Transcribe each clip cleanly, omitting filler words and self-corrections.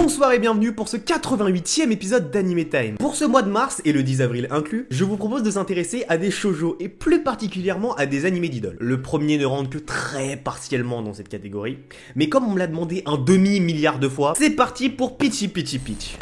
Bonsoir et bienvenue pour ce 88e épisode d'Anime Time. Pour ce mois de mars, et le 10 avril inclus, je vous propose de s'intéresser à des shoujo et plus particulièrement à des animés d'idoles. Le premier ne rentre que très partiellement dans cette catégorie, mais comme on me l'a demandé un demi-milliard de fois, c'est parti pour Peachy Peachy Peach.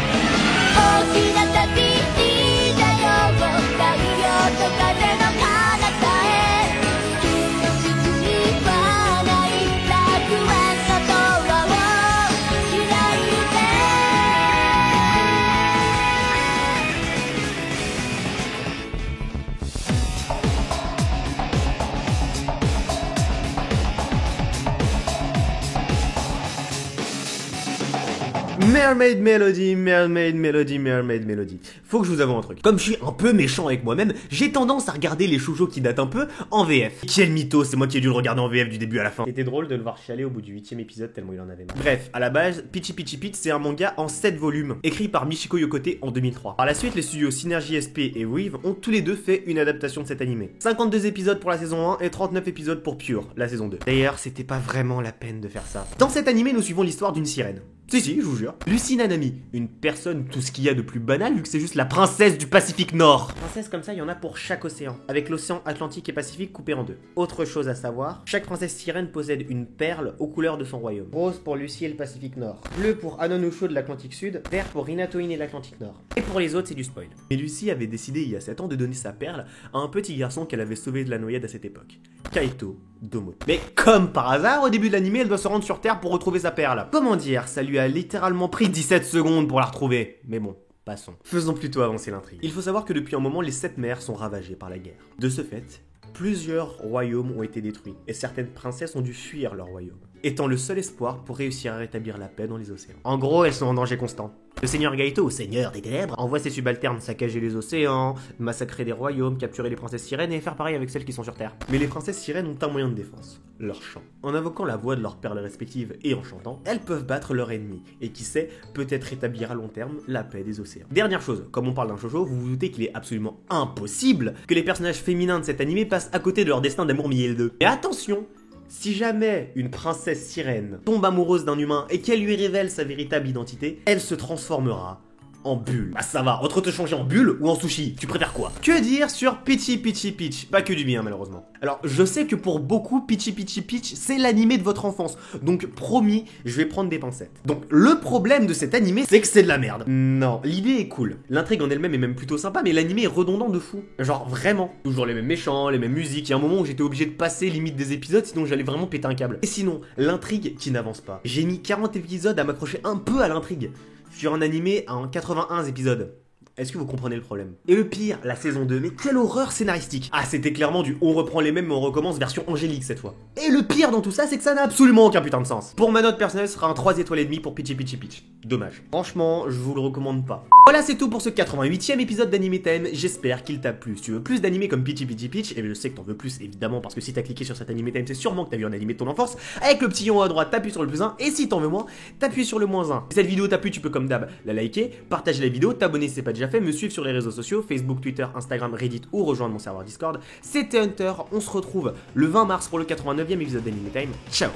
Mermaid Melody, Mermaid Melody, Mermaid Melody. Faut que je vous avoue un truc. Comme je suis un peu méchant avec moi-même, j'ai tendance à regarder les shoujo qui datent un peu en VF. Quel mytho, c'est moi qui ai dû le regarder en VF du début à la fin. C'était drôle de le voir chialer au bout du 8e épisode tellement il en avait marre. Bref, à la base, Peachy Peachy Peach c'est un manga en 7 volumes, écrit par Michiko Yokote en 2003. Par la suite, les studios Synergy SP et Weave ont tous les deux fait une adaptation de cet animé. 52 épisodes pour la saison 1 et 39 épisodes pour Pure, la saison 2. D'ailleurs, c'était pas vraiment la peine de faire ça. Dans cet animé, nous suivons l'histoire d'une sirène. Si, je vous jure. Lucy Nanami, une personne, tout ce qu'il y a de plus banal, vu que c'est juste la princesse du Pacifique Nord. Princesse comme ça, il y en a pour chaque océan, avec l'océan Atlantique et Pacifique coupé en deux. Autre chose à savoir, chaque princesse sirène possède une perle aux couleurs de son royaume. Rose pour Lucy et le Pacifique Nord, bleu pour Anon Usho de l'Atlantique Sud, vert pour Hinatoin et l'Atlantique Nord. Et pour les autres, c'est du spoil. Et Lucy avait décidé il y a 7 ans de donner sa perle à un petit garçon qu'elle avait sauvé de la noyade à cette époque. Kaito Domo. Mais comme par hasard, au début de l'anime, elle doit se rendre sur Terre pour retrouver sa perle. Comment dire, ça lui a littéralement pris 17 secondes pour la retrouver. Mais bon, passons. Faisons plutôt avancer l'intrigue. Il faut savoir que depuis un moment, les 7 mers sont ravagées par la guerre. De ce fait, plusieurs royaumes ont été détruits, et certaines princesses ont dû fuir leur royaume, étant le seul espoir pour réussir à rétablir la paix dans les océans. En gros, elles sont en danger constant. Le seigneur Gaito, seigneur des ténèbres, envoie ses subalternes saccager les océans, massacrer des royaumes, capturer les princesses sirènes et faire pareil avec celles qui sont sur Terre. Mais les princesses sirènes ont un moyen de défense, leur chant. En invoquant la voix de leurs perles respectives et en chantant, elles peuvent battre leur ennemi, et qui sait, peut-être rétablir à long terme la paix des océans. Dernière chose, comme on parle d'un shoujo, vous vous doutez qu'il est absolument impossible que les personnages féminins de cet animé passent à côté de leur destin d'amour mielleux. Et attention, si jamais une princesse sirène tombe amoureuse d'un humain et qu'elle lui révèle sa véritable identité, elle se transformera en bulle. Bah ça va, entre te changer en bulle ou en sushi, tu préfères quoi? Que dire sur Peachy Peachy Peach? Pas que du bien malheureusement. Alors je sais que pour beaucoup, Peachy Peachy Peach c'est l'animé de votre enfance, donc promis, je vais prendre des pincettes. Donc le problème de cet animé, c'est que c'est de la merde. Non, l'idée est cool, l'intrigue en elle-même est même plutôt sympa, mais l'animé est redondant de fou. Genre vraiment, toujours les mêmes méchants, les mêmes musiques, il y a un moment où j'étais obligé de passer limite des épisodes, sinon j'allais vraiment péter un câble. Et sinon, l'intrigue qui n'avance pas. J'ai mis 40 épisodes à m'accrocher un peu à l'intrigue sur un animé en 81 épisodes. Est-ce que vous comprenez le problème? Et le pire, la saison 2, mais quelle horreur scénaristique! Ah, c'était clairement du on reprend les mêmes mais on recommence version angélique cette fois. Et le pire dans tout ça, c'est que ça n'a absolument aucun putain de sens. Pour ma note personnelle, ce sera un 3 étoiles et demi pour Peachy Peachy Peach. Dommage. Franchement, je vous le recommande pas. Voilà, c'est tout pour ce 88e épisode d'Anime Time, j'espère qu'il t'a plu. Si tu veux plus d'animés comme Peachy Peachy Peach, et je sais que t'en veux plus évidemment parce que si t'as cliqué sur cet Anime Time, c'est sûrement que t'as vu un animé de ton enfance. Avec le petit en haut à droite, t'appuies sur le plus 1, et si t'en veux moins, t'appuies sur le moins 1. Si cette vidéo t'a plu, tu peux comme d'hab la liker, partager la vidéo, t'abonner si c'est pas déjà fait, me suivre sur les réseaux sociaux, Facebook, Twitter, Instagram, Reddit ou rejoindre mon serveur Discord. C'était Hunter, on se retrouve le 20 mars pour le 89e épisode d'Anime Time. Ciao!